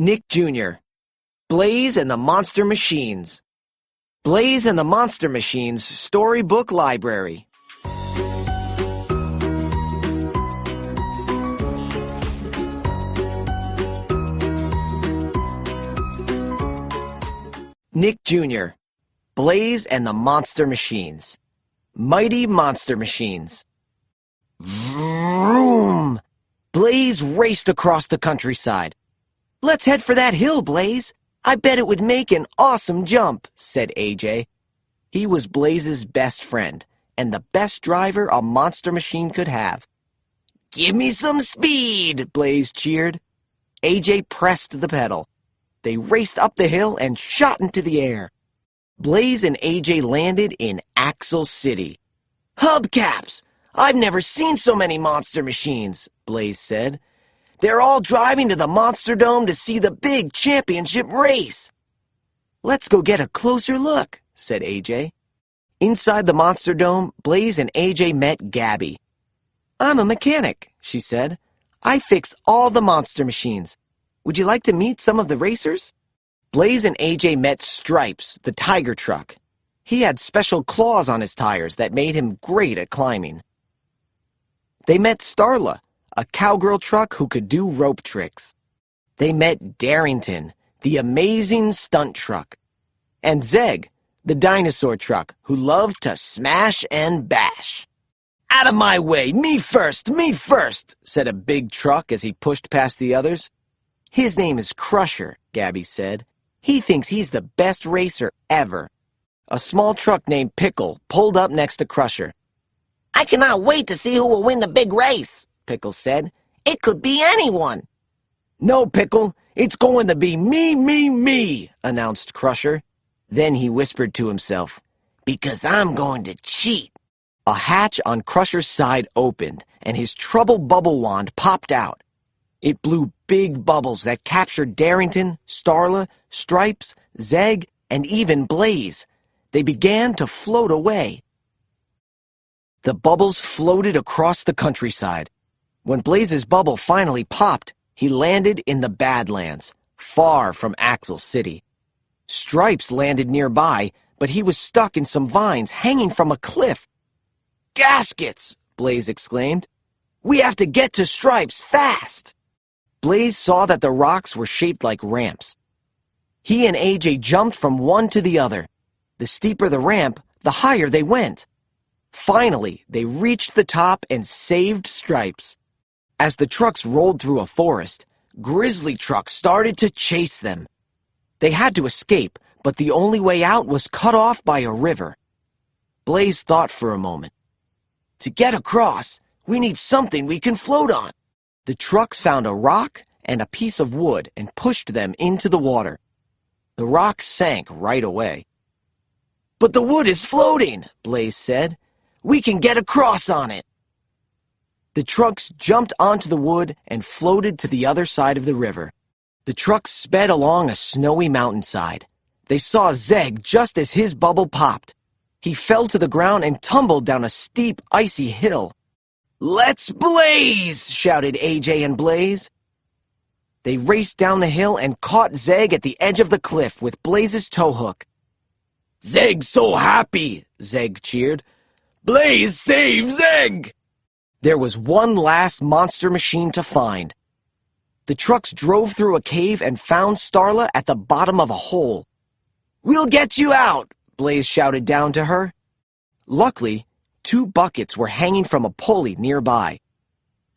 Nick Jr. Blaze and the Monster Machines. Blaze and the Monster Machines Storybook Library. Nick Jr. Blaze and the Monster Machines. Mighty Monster Machines. Vroom! Blaze raced across the countryside. "Let's head for that hill, Blaze. I bet it would make an awesome jump," said AJ. He was Blaze's best friend, and the best driver a monster machine could have. "Give me some speed," Blaze cheered. AJ pressed the pedal. They raced up the hill and shot into the air. Blaze and AJ landed in Axel City. "Hubcaps! I've never seen so many monster machines," Blaze said. "They're all driving to the Monster Dome to see the big championship race." "Let's go get a closer look," said AJ. Inside the Monster Dome, Blaze and AJ met Gabby. "I'm a mechanic," she said. "I fix all the monster machines. Would you like to meet some of the racers?" Blaze and AJ met Stripes, the tiger truck. He had special claws on his tires that made him great at climbing. They met Starla, a cowgirl truck who could do rope tricks. They met Darrington, the amazing stunt truck. And Zeg, the dinosaur truck, who loved to smash and bash. "Out of my way! Me first! Me first!" said a big truck as he pushed past the others. "His name is Crusher," Gabby said. "He thinks he's the best racer ever." A small truck named Pickle pulled up next to Crusher. "I cannot wait to see who will win the big race," Pickle said. "It could be anyone." "No, Pickle, it's going to be me, announced Crusher. Then he whispered to himself, "Because I'm going to cheat." A hatch on Crusher's side opened, and his trouble bubble wand popped out. It blew big bubbles that captured Darrington, Starla, Stripes, Zeg, and even Blaze. They began to float away. The bubbles floated across the countryside. When Blaze's bubble finally popped, he landed in the Badlands, far from Axel City. Stripes landed nearby, but he was stuck in some vines hanging from a cliff. "Gaskets!" Blaze exclaimed. "We have to get to Stripes fast!" Blaze saw that the rocks were shaped like ramps. He and AJ jumped from one to the other. The steeper the ramp, the higher they went. Finally, they reached the top and saved Stripes. As the trucks rolled through a forest, grizzly trucks started to chase them. They had to escape, but the only way out was cut off by a river. Blaze thought for a moment. "To get across, we need something we can float on." The trucks found a rock and a piece of wood and pushed them into the water. The rock sank right away. "But the wood is floating," Blaze said. "We can get across on it." The trucks jumped onto the wood and floated to the other side of the river. The trucks sped along a snowy mountainside. They saw Zeg just as his bubble popped. He fell to the ground and tumbled down a steep, icy hill. "Let's blaze!" shouted AJ and Blaze. They raced down the hill and caught Zeg at the edge of the cliff with Blaze's tow hook. "Zeg's so happy!" Zeg cheered. "Blaze save Zeg!" There was one last monster machine to find. The trucks drove through a cave and found Starla at the bottom of a hole. "We'll get you out!" Blaze shouted down to her. Luckily, 2 buckets were hanging from a pulley nearby.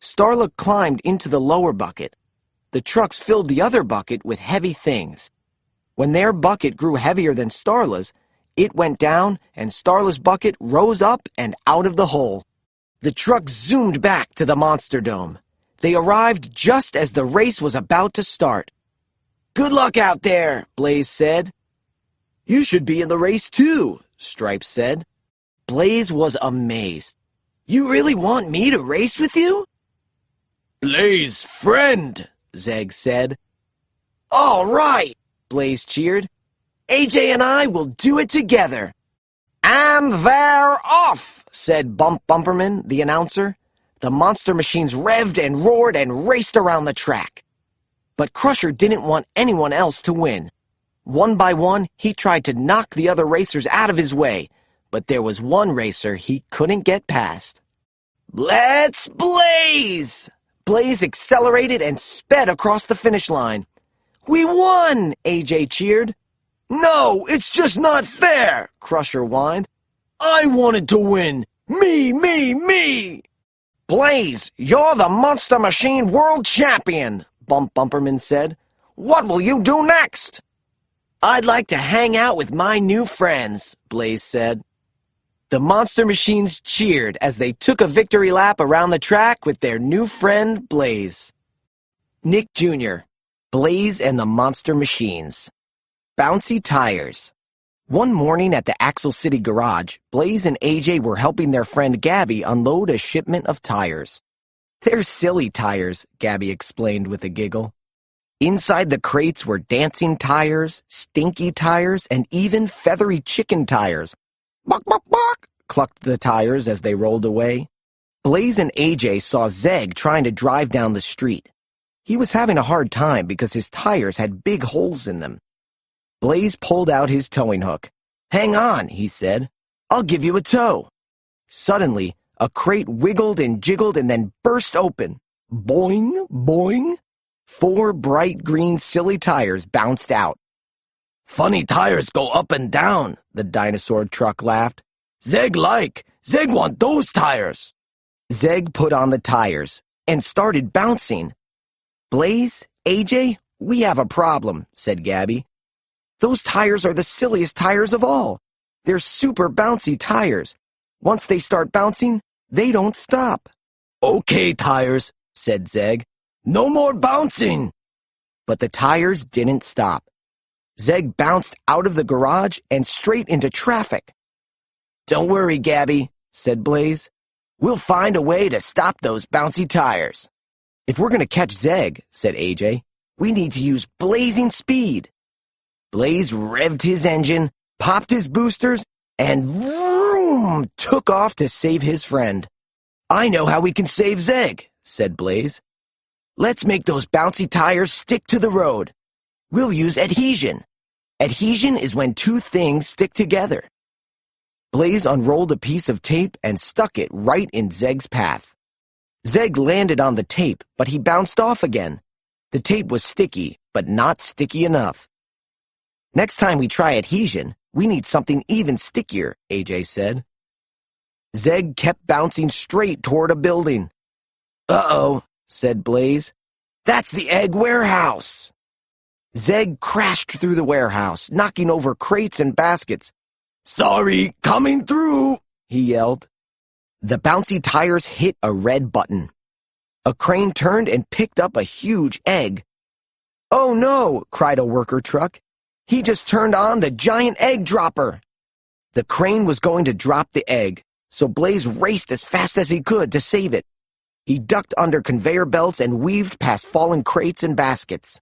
Starla climbed into the lower bucket. The trucks filled the other bucket with heavy things. When their bucket grew heavier than Starla's, it went down and Starla's bucket rose up and out of the hole. The trucks zoomed back to the Monster Dome. They arrived just as the race was about to start. "Good luck out there," Blaze said. "You should be in the race too," Stripes said. Blaze was amazed. "You really want me to race with you?" "Blaze friend," Zeg said. "All right," Blaze cheered. "AJ and I will do it together." "And they're off," said Bump Bumperman, the announcer. The monster machines revved and roared and raced around the track. But Crusher didn't want anyone else to win. One by one, he tried to knock the other racers out of his way, but there was one racer he couldn't get past. "Let's blaze!" Blaze accelerated and sped across the finish line. "We won!" AJ cheered. "No, it's just not fair!" Crusher whined. "I wanted to win! Me! "Blaze, you're the Monster Machine World Champion," Bump Bumperman said. "What will you do next?" "I'd like to hang out with my new friends," Blaze said. The Monster Machines cheered as they took a victory lap around the track with their new friend, Blaze. Nick Jr., Blaze and the Monster Machines. Bouncy Tires. One morning at the Axle City garage, Blaze and AJ were helping their friend Gabby unload a shipment of tires. "They're silly tires," Gabby explained with a giggle. Inside the crates were dancing tires, stinky tires, and even feathery chicken tires. "Bark, bark, bark," clucked the tires as they rolled away. Blaze and AJ saw Zeg trying to drive down the street. He was having a hard time because his tires had big holes in them. Blaze pulled out his towing hook. "Hang on," he said. "I'll give you a tow." Suddenly, a crate wiggled and jiggled and then burst open. Boing, boing. 4 bright green silly tires bounced out. "Funny tires go up and down," the dinosaur truck laughed. Zeg want those tires." Zeg put on the tires and started bouncing. "Blaze, AJ, we have a problem," said Gabby. "Those tires are the silliest tires of all. They're super bouncy tires. Once they start bouncing, they don't stop." "Okay, tires," said Zeg. "No more bouncing." But the tires didn't stop. Zeg bounced out of the garage and straight into traffic. "Don't worry, Gabby," said Blaze. "We'll find a way to stop those bouncy tires." "If we're going to catch Zeg," said AJ, "we need to use blazing speed." Blaze revved his engine, popped his boosters, and vroom, took off to save his friend. "I know how we can save Zeg," said Blaze. "Let's make those bouncy tires stick to the road. We'll use adhesion. Adhesion is when 2 things stick together." Blaze unrolled a piece of tape and stuck it right in Zeg's path. Zeg landed on the tape, but he bounced off again. The tape was sticky, but not sticky enough. "Next time we try adhesion, we need something even stickier," AJ said. Zeg kept bouncing straight toward a building. "Uh-oh," said Blaze. "That's the egg warehouse." Zeg crashed through the warehouse, knocking over crates and baskets. "Sorry, coming through," he yelled. The bouncy tires hit a red button. A crane turned and picked up a huge egg. "Oh no," cried a worker truck. "He just turned on the giant egg dropper." The crane was going to drop the egg, so Blaze raced as fast as he could to save it. He ducked under conveyor belts and weaved past fallen crates and baskets.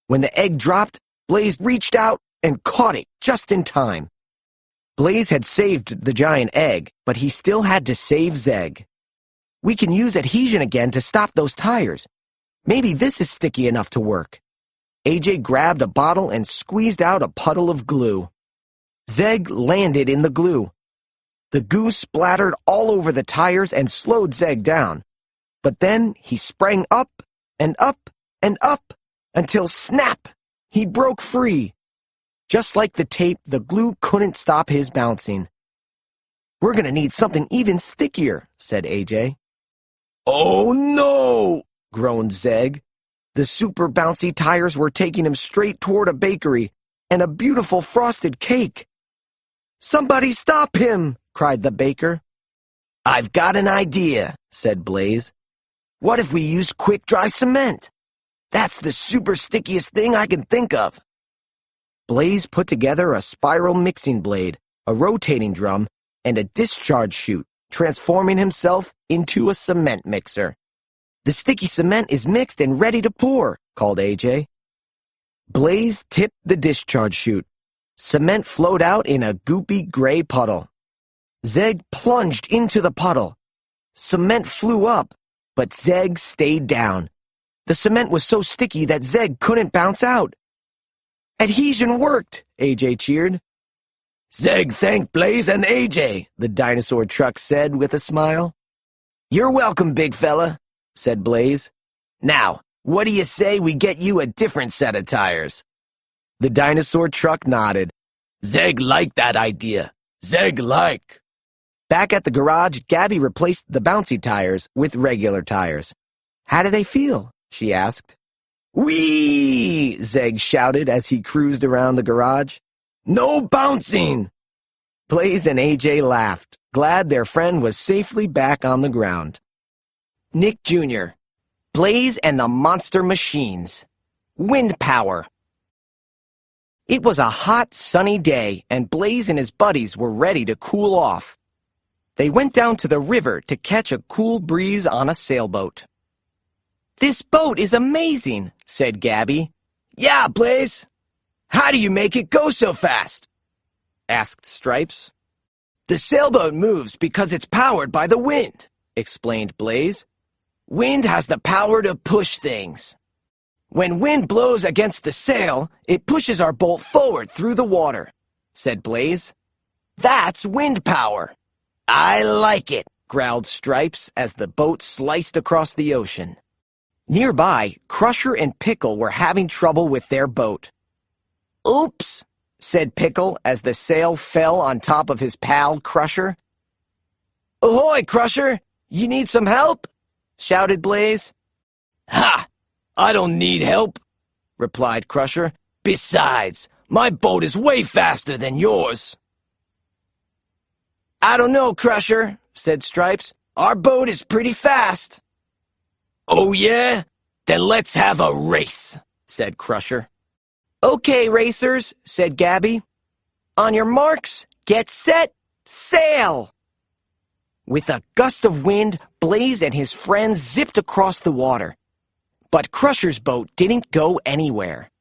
When the egg dropped, Blaze reached out and caught it just in time. Blaze had saved the giant egg, but he still had to save Zeg. "We can use adhesion again to stop those tires. Maybe this is sticky enough to work." AJ grabbed a bottle and squeezed out a puddle of glue. Zeg landed in the glue. The goo splattered all over the tires and slowed Zeg down. But then he sprang up and up and up until snap! He broke free. Just like the tape, the glue couldn't stop his bouncing. "We're going to need something even stickier," said AJ. "Oh no!" groaned Zeg. The super bouncy tires were taking him straight toward a bakery and a beautiful frosted cake. "Somebody stop him!" cried the baker. "I've got an idea," said Blaze. "What if we use quick-dry cement? That's the super stickiest thing I can think of." Blaze put together a spiral mixing blade, a rotating drum, and a discharge chute, transforming himself into a cement mixer. "The sticky cement is mixed and ready to pour," called AJ. Blaze tipped the discharge chute. Cement flowed out in a goopy gray puddle. Zeg plunged into the puddle. Cement flew up, but Zeg stayed down. The cement was so sticky that Zeg couldn't bounce out. Adhesion worked, AJ cheered. Zeg thanked Blaze and AJ, the dinosaur truck said with a smile. You're welcome, big fella, said Blaze. Now, what do you say we get you a different set of tires? The dinosaur truck nodded. Zeg liked that idea. Zeg like. Back at the garage, Gabby replaced the bouncy tires with regular tires. How do they feel? She asked. Whee! Zeg shouted as he cruised around the garage. No bouncing! Blaze and AJ laughed, glad their friend was safely back on the ground. Nick Jr. Blaze and the Monster Machines. Wind Power. It was a hot, sunny day, and Blaze and his buddies were ready to cool off. They went down to the river to catch a cool breeze on a sailboat. This boat is amazing, said Gabby. Yeah, Blaze. How do you make it go so fast? Asked Stripes. The sailboat moves because it's powered by the wind, explained Blaze. Wind has the power to push things. When wind blows against the sail, it pushes our boat forward through the water, said Blaze. That's wind power. I like it, growled Stripes as the boat sliced across the ocean. Nearby, Crusher and Pickle were having trouble with their boat. Oops, said Pickle as the sail fell on top of his pal Crusher. Ahoy, Crusher! You need some help? Shouted Blaze. Ha! I don't need help, replied Crusher. Besides, my boat is way faster than yours. I don't know, Crusher, said Stripes. Our boat is pretty fast. Oh, yeah? Then let's have a race, said Crusher. Okay, racers, said Gabby. On your marks, get set, sail! With a gust of wind, Blaze and his friends zipped across the water. But Crusher's boat didn't go anywhere.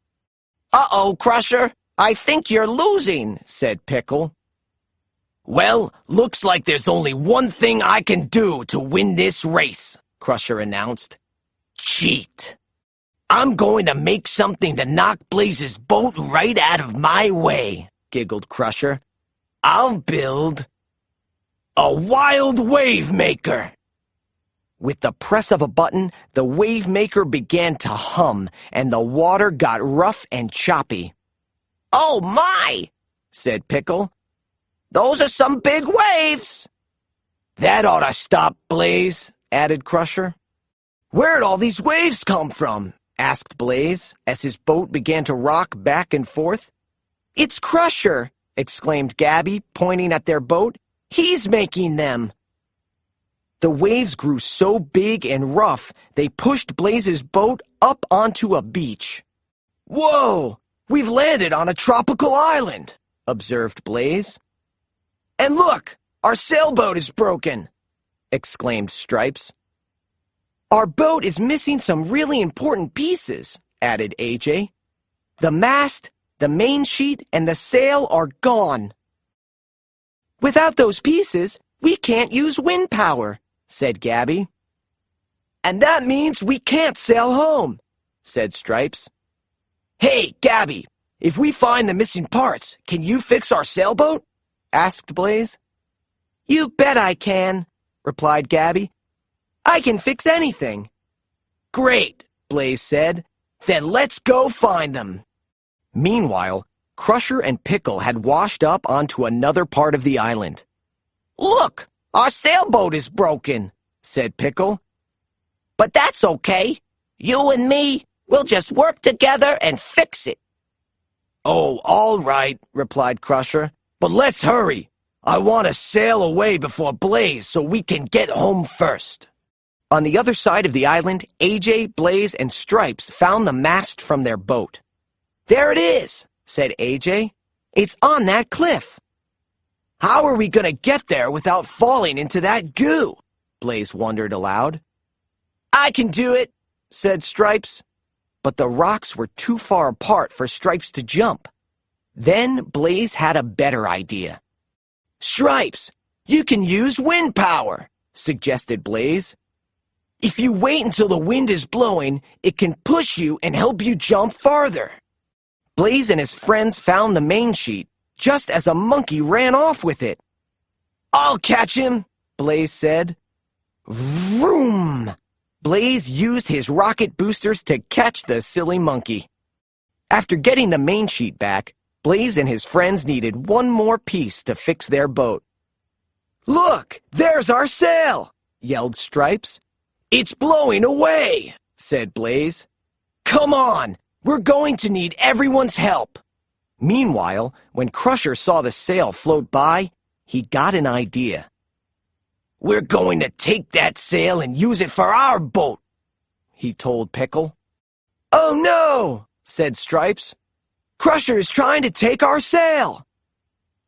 Uh-oh, Crusher, I think you're losing, said Pickle. Well, looks like there's only one thing I can do to win this race, Crusher announced. Cheat. I'm going to make something to knock Blaze's boat right out of my way, giggled Crusher. I'll build a wild wave maker. With the press of a button, the wave maker began to hum, and the water got rough and choppy. Oh my, said Pickle. Those are some big waves. That ought to stop, Blaze, added Crusher. Where'd all these waves come from? Asked Blaze, as his boat began to rock back and forth. It's Crusher, exclaimed Gabby, pointing at their boat. He's making them. The waves grew so big and rough, they pushed Blaze's boat up onto a beach. Whoa! We've landed on a tropical island, observed Blaze. And look, our sailboat is broken, exclaimed Stripes. Our boat is missing some really important pieces, added AJ. The mast, the main sheet, and the sail are gone. Without those pieces, we can't use wind power, said Gabby. And that means we can't sail home, said Stripes. Hey, Gabby, if we find the missing parts, can you fix our sailboat? Asked Blaze. You bet I can, replied Gabby. I can fix anything. Great, Blaze said. Then let's go find them. Meanwhile, Crusher and Pickle had washed up onto another part of the island. Look, our sailboat is broken, said Pickle. But that's okay. You and me, we'll just work together and fix it. Oh, all right, replied Crusher. But let's hurry. I want to sail away before Blaze so we can get home first. On the other side of the island, AJ, Blaze, and Stripes found the mast from their boat. There it is, said AJ. It's on that cliff. How are we going to get there without falling into that goo? Blaze wondered aloud. I can do it, said Stripes. But the rocks were too far apart for Stripes to jump. Then Blaze had a better idea. Stripes, you can use wind power, suggested Blaze. If you wait until the wind is blowing, it can push you and help you jump farther. Blaze and his friends found the main sheet just as a monkey ran off with it. I'll catch him, Blaze said. Vroom! Blaze used his rocket boosters to catch the silly monkey. After getting the main sheet back, Blaze and his friends needed one more piece to fix their boat. Look, there's our sail, yelled Stripes. It's blowing away, said Blaze. Come on, we're going to need everyone's help. Meanwhile, when Crusher saw the sail float by, he got an idea. We're going to take that sail and use it for our boat, he told Pickle. Oh no, said Stripes. Crusher is trying to take our sail.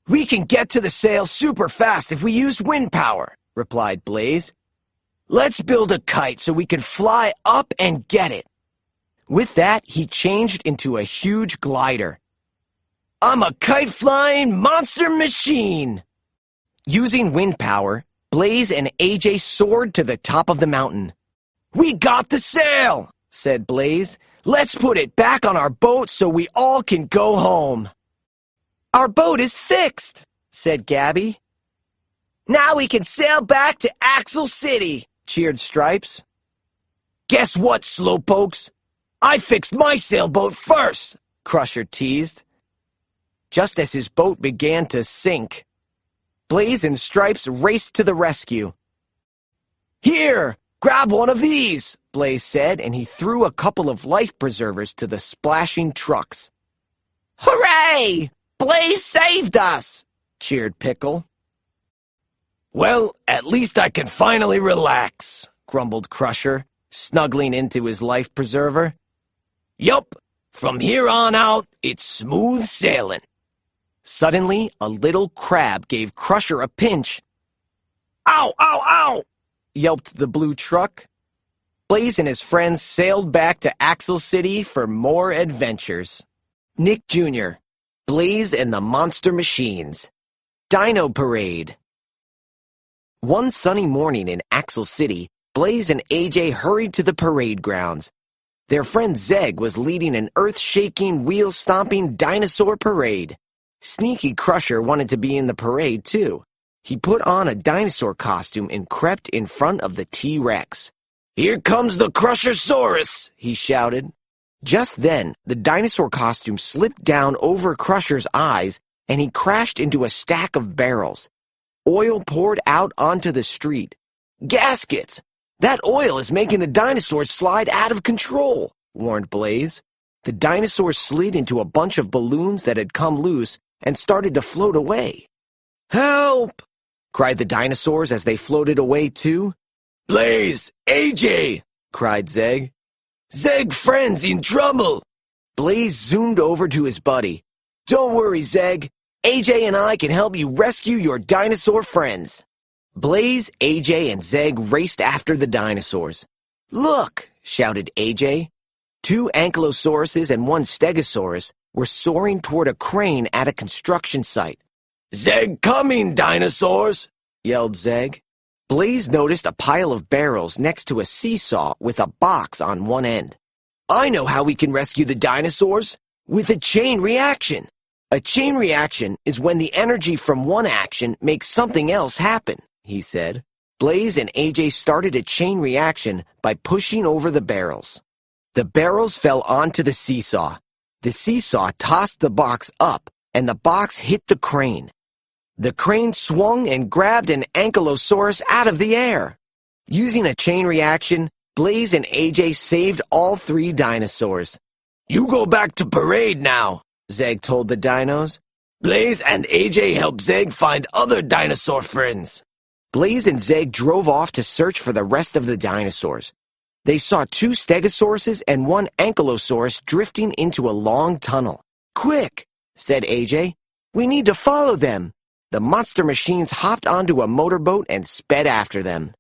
We can get to the sail super fast if we use wind power, replied Blaze. Let's build a kite so we can fly up and get it. With that, he changed into a huge glider. I'm a kite-flying monster machine! Using wind power, Blaze and AJ soared to the top of the mountain. We got the sail, said Blaze. Let's put it back on our boat so we all can go home. Our boat is fixed, said Gabby. Now we can sail back to Axel City, cheered Stripes. Guess what, slowpokes? I fixed my sailboat first, Crusher teased. Just as his boat began to sink, Blaze and Stripes raced to the rescue. Here, grab one of these, Blaze said, and he threw a couple of life preservers to the splashing trucks. Hooray! Blaze saved us, cheered Pickle. Well, at least I can finally relax, grumbled Crusher, snuggling into his life preserver. Yup, from here on out, it's smooth sailing. Suddenly, a little crab gave Crusher a pinch. Ow, ow, ow, yelped the blue truck. Blaze and his friends sailed back to Axel City for more adventures. Nick Jr., Blaze and the Monster Machines. Dino Parade. One sunny morning in Axel City, Blaze and AJ hurried to the parade grounds. Their friend Zeg was leading an earth-shaking, wheel-stomping dinosaur parade. Sneaky Crusher wanted to be in the parade, too. He put on a dinosaur costume and crept in front of the T-Rex. Here comes the Crushersaurus, he shouted. Just then, the dinosaur costume slipped down over Crusher's eyes, and he crashed into a stack of barrels. Oil poured out onto the street. Gaskets! That oil is making the dinosaurs slide out of control, warned Blaze. The dinosaurs slid into a bunch of balloons that had come loose and started to float away. Help! Cried the dinosaurs as they floated away too. Blaze! AJ! Cried Zeg. Zeg friend's in trouble! Blaze zoomed over to his buddy. Don't worry, Zeg. AJ and I can help you rescue your dinosaur friends. Blaze, AJ, and Zeg raced after the dinosaurs. Look, shouted AJ. 2 ankylosauruses and 1 stegosaurus were soaring toward a crane at a construction site. Zeg coming, dinosaurs, yelled Zeg. Blaze noticed a pile of barrels next to a seesaw with a box on one end. I know how we can rescue the dinosaurs. With a chain reaction. A chain reaction is when the energy from one action makes something else happen, he said. Blaze and AJ started a chain reaction by pushing over the barrels. The barrels fell onto the seesaw. The seesaw tossed the box up, and the box hit the crane. The crane swung and grabbed an ankylosaurus out of the air. Using a chain reaction, Blaze and AJ saved all 3 dinosaurs. You go back to parade now, Zeg told the dinos. Blaze and AJ help Zeg find other dinosaur friends. Blaze and Zeg drove off to search for the rest of the dinosaurs. They saw 2 stegosauruses and 1 ankylosaurus drifting into a long tunnel. Quick, said AJ. We need to follow them. The monster machines hopped onto a motorboat and sped after them.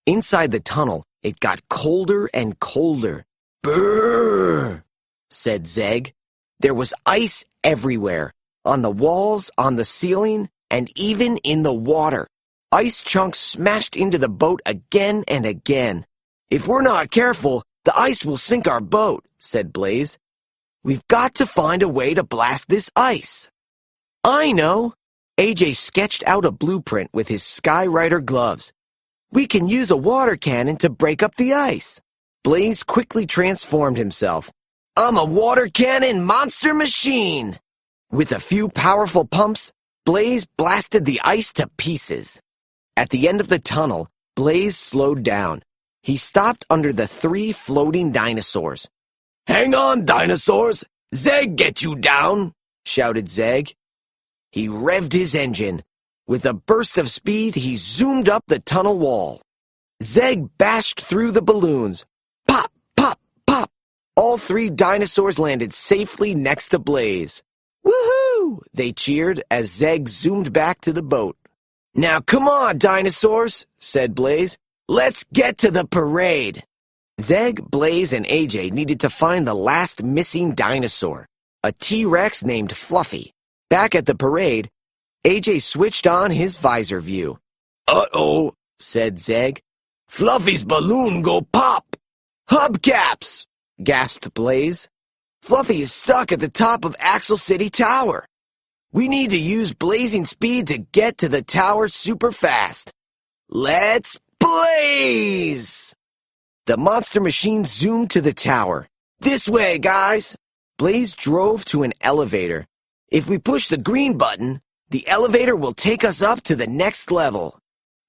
Inside the tunnel, it got colder and colder. Brrr, said Zeg. There was ice everywhere, on the walls, on the ceiling, and even in the water. Ice chunks smashed into the boat again and again. If we're not careful, the ice will sink our boat, said Blaze. We've got to find a way to blast this ice. I know. AJ sketched out a blueprint with his Skywriter gloves. We can use a water cannon to break up the ice. Blaze quickly transformed himself. I'm a water cannon monster machine! With a few powerful pumps, Blaze blasted the ice to pieces. At the end of the tunnel, Blaze slowed down. He stopped under the 3 floating dinosaurs. Hang on, dinosaurs! Zeg get you down! Shouted Zeg. He revved his engine. With a burst of speed, he zoomed up the tunnel wall. Zeg bashed through the balloons. Pop, pop, pop! All 3 dinosaurs landed safely next to Blaze. Woohoo! They cheered as Zeg zoomed back to the boat. Now come on, dinosaurs, said Blaze. Let's get to the parade. Zeg, Blaze, and AJ needed to find the last missing dinosaur, a T-Rex named Fluffy. Back at the parade, AJ switched on his visor view. Uh-oh, said Zeg. Fluffy's balloon go pop. Hubcaps, gasped Blaze. Fluffy is stuck at the top of Axle City Tower. We need to use blazing speed to get to the tower super fast. Let's blaze! The monster machine zoomed to the tower. This way, guys! Blaze drove to an elevator. If we push the green button, the elevator will take us up to the next level.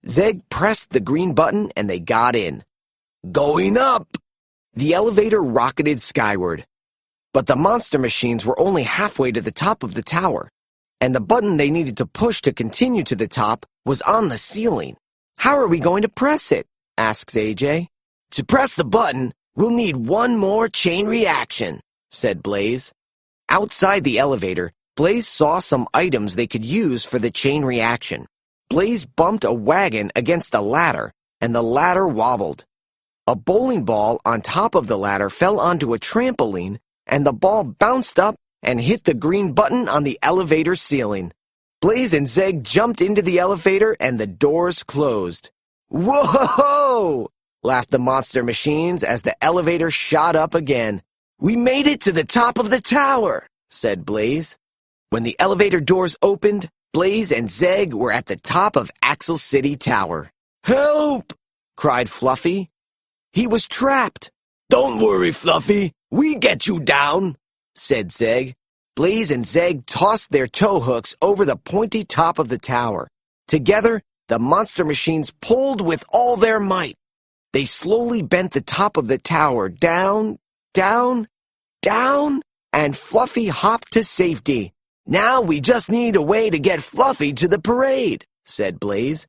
Zeg pressed the green button and they got in. Going up! The elevator rocketed skyward. But the monster machines were only halfway to the top of the tower, and the button they needed to push to continue to the top was on the ceiling. How are we going to press it? Asks AJ. To press the button, we'll need one more chain reaction, said Blaze. Outside the elevator, Blaze saw some items they could use for the chain reaction. Blaze bumped a wagon against a ladder, and the ladder wobbled. A bowling ball on top of the ladder fell onto a trampoline, and the ball bounced up and hit the green button on the elevator ceiling. Blaze and Zeg jumped into the elevator and the doors closed. Whoa! Laughed the monster machines as the elevator shot up again. We made it to the top of the tower, said Blaze. When the elevator doors opened, Blaze and Zeg were at the top of Axle City Tower. Help! Cried Fluffy. He was trapped. Don't worry, Fluffy. We get you down, said Zeg. Blaze and Zeg tossed their tow hooks over the pointy top of the tower. Together, the monster machines pulled with all their might. They slowly bent the top of the tower down, down, down, and Fluffy hopped to safety. Now we just need a way to get Fluffy to the parade, said Blaze.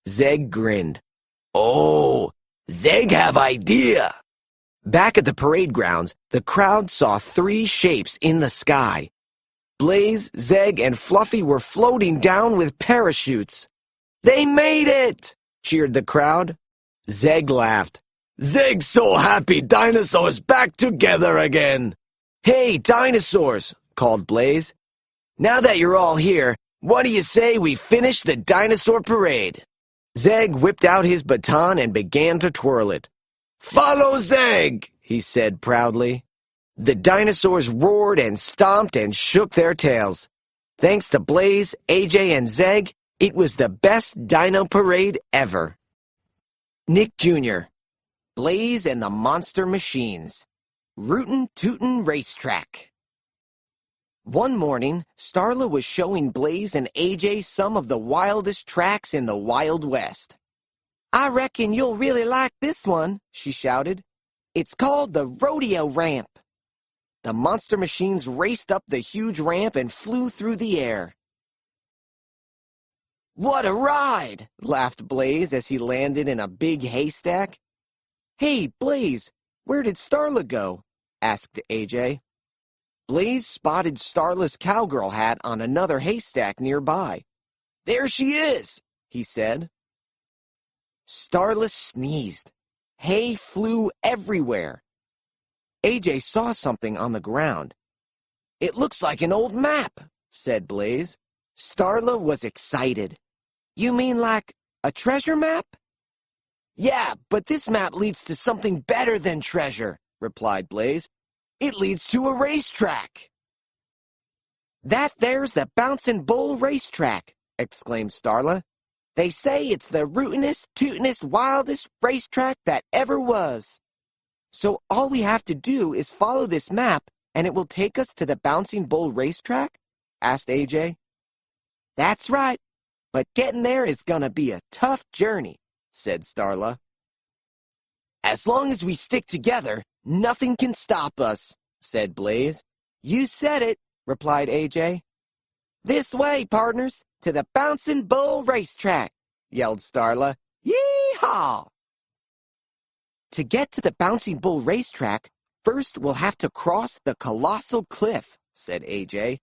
Zeg grinned. Oh, Zeg have idea. Back at the parade grounds, the crowd saw 3 shapes in the sky. Blaze, Zeg, and Fluffy were floating down with parachutes. They made it! Cheered the crowd. Zeg laughed. Zeg's so happy dinosaurs back together again. Hey, dinosaurs, called Blaze. Now that you're all here, what do you say we finish the dinosaur parade? Zeg whipped out his baton and began to twirl it. Follow Zeg, he said proudly. The dinosaurs roared and stomped and shook their tails. Thanks to Blaze, AJ, and Zeg, it was the best dino parade ever. Nick Jr. Blaze and the Monster Machines. Rootin' Tootin' Racetrack. One morning, Starla was showing Blaze and AJ some of the wildest tracks in the Wild West. I reckon you'll really like this one, she shouted. It's called the rodeo ramp. The monster machines raced up the huge ramp and flew through the air. What a ride, laughed Blaze as he landed in a big haystack. Hey, Blaze, where did Starla go? Asked AJ. Blaze spotted Starla's cowgirl hat on another haystack nearby. There she is, he said. Starla sneezed. Hay flew everywhere. AJ saw something on the ground. It looks like an old map, said Blaze. Starla was excited. You mean like a treasure map? Yeah, but this map leads to something better than treasure, replied Blaze. It leads to a racetrack. That there's the Bouncin' Bull racetrack, exclaimed Starla. They say it's the rootinest, tootinest, wildest racetrack that ever was. So all we have to do is follow this map, and it will take us to the Bouncing Bull racetrack? Asked AJ. That's right, but getting there is gonna be a tough journey, said Starla. As long as we stick together, nothing can stop us, said Blaze. You said it, replied AJ. This way, partners, to the Bouncin' Bull racetrack, yelled Starla. Yee-haw! To get to the Bouncing Bull racetrack, first we'll have to cross the colossal cliff, said AJ.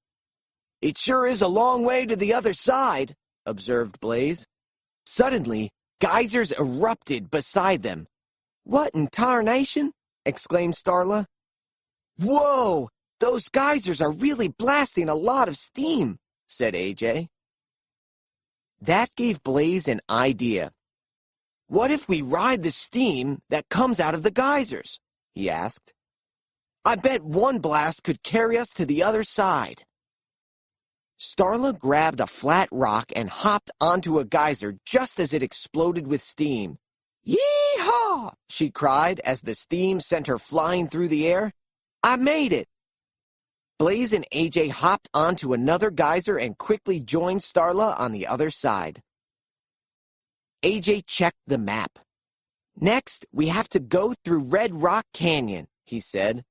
It sure is a long way to the other side, observed Blaze. Suddenly, geysers erupted beside them. What in tarnation? Exclaimed Starla. Whoa! Those geysers are really blasting a lot of steam, said AJ. That gave Blaze an idea. What if we ride the steam that comes out of the geysers? He asked. I bet one blast could carry us to the other side. Starla grabbed a flat rock and hopped onto a geyser just as it exploded with steam. Yee-haw! She cried as the steam sent her flying through the air. I made it! Blaze and AJ hopped onto another geyser and quickly joined Starla on the other side. AJ checked the map. Next, we have to go through Red Rock Canyon, he said.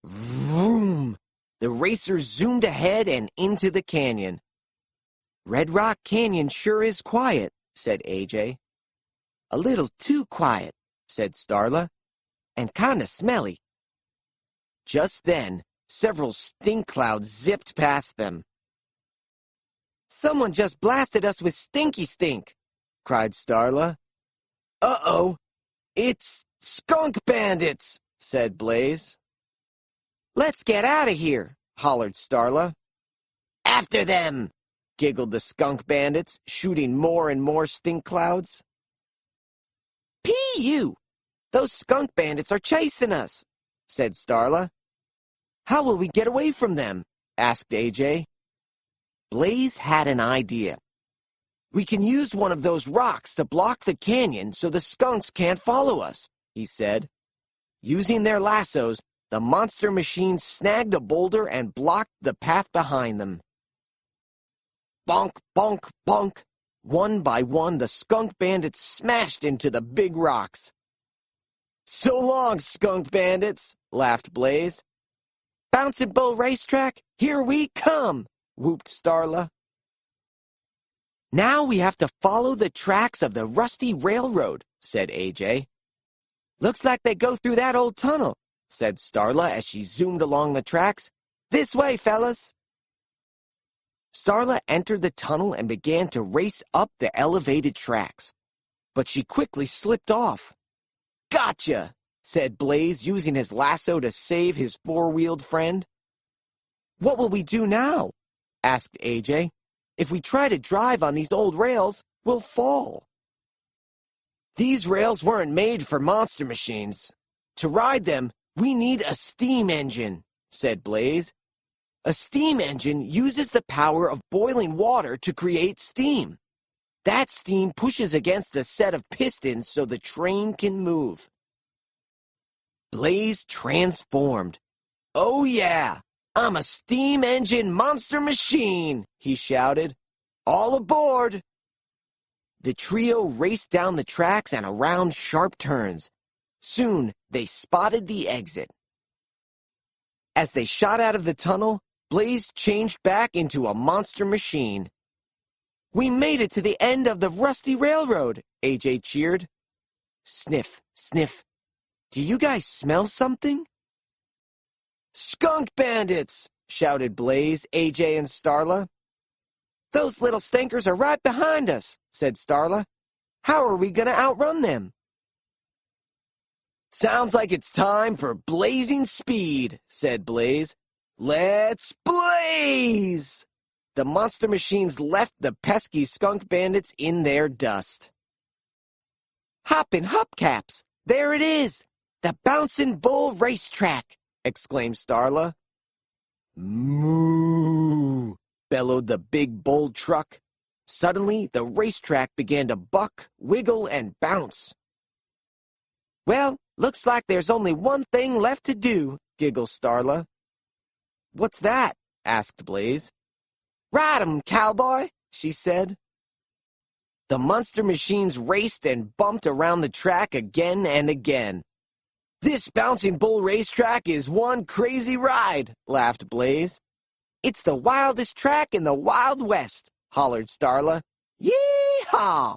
Vroom! The racers zoomed ahead and into the canyon. Red Rock Canyon sure is quiet, said AJ. A little too quiet, said Starla, and kinda smelly. Just then, several stink clouds zipped past them. Someone just blasted us with stinky stink, cried Starla. Uh-oh, it's skunk bandits, said Blaze. Let's get out of here, hollered Starla. After them, giggled the skunk bandits, shooting more and more stink clouds. P.U. Those skunk bandits are chasing us, said Starla. How will we get away from them? Asked AJ. Blaze had an idea. We can use one of those rocks to block the canyon so the skunks can't follow us, he said. Using their lassos, the monster machines snagged a boulder and blocked the path behind them. Bonk, bonk, bonk. One by one, the skunk bandits smashed into the big rocks. So long, skunk bandits, laughed Blaze. Bouncin' Bull racetrack, here we come, whooped Starla. Now we have to follow the tracks of the rusty railroad, said AJ. Looks like they go through that old tunnel, said Starla as she zoomed along the tracks. This way, fellas. Starla entered the tunnel and began to race up the elevated tracks. But she quickly slipped off. Gotcha, said Blaze, using his lasso to save his four-wheeled friend. What will we do now? Asked AJ. If we try to drive on these old rails, we'll fall. These rails weren't made for monster machines. To ride them, we need a steam engine, said Blaze. A steam engine uses the power of boiling water to create steam. That steam pushes against a set of pistons so the train can move. Blaze transformed. Oh yeah, I'm a steam engine monster machine, he shouted. All aboard! The trio raced down the tracks and around sharp turns. Soon, they spotted the exit. As they shot out of the tunnel, Blaze changed back into a monster machine. We made it to the end of the rusty railroad, AJ cheered. Sniff, sniff. Do you guys smell something? Skunk bandits, shouted Blaze, AJ, and Starla. Those little stinkers are right behind us, said Starla. How are we going to outrun them? Sounds like it's time for blazing speed, said Blaze. Let's blaze! The monster machines left the pesky skunk bandits in their dust. Hoppin' hubcaps! There it is! The Bouncing Bull Racetrack! Exclaimed Starla. Moo! Bellowed the big bull truck. Suddenly, the racetrack began to buck, wiggle, and bounce. Well, looks like there's only one thing left to do, giggled Starla. What's that? Asked Blaze. Ride 'em, cowboy, she said. The monster machines raced and bumped around the track again and again. This Bouncing Bull Racetrack is one crazy ride, laughed Blaze. It's the wildest track in the Wild West, hollered Starla. Yee-haw!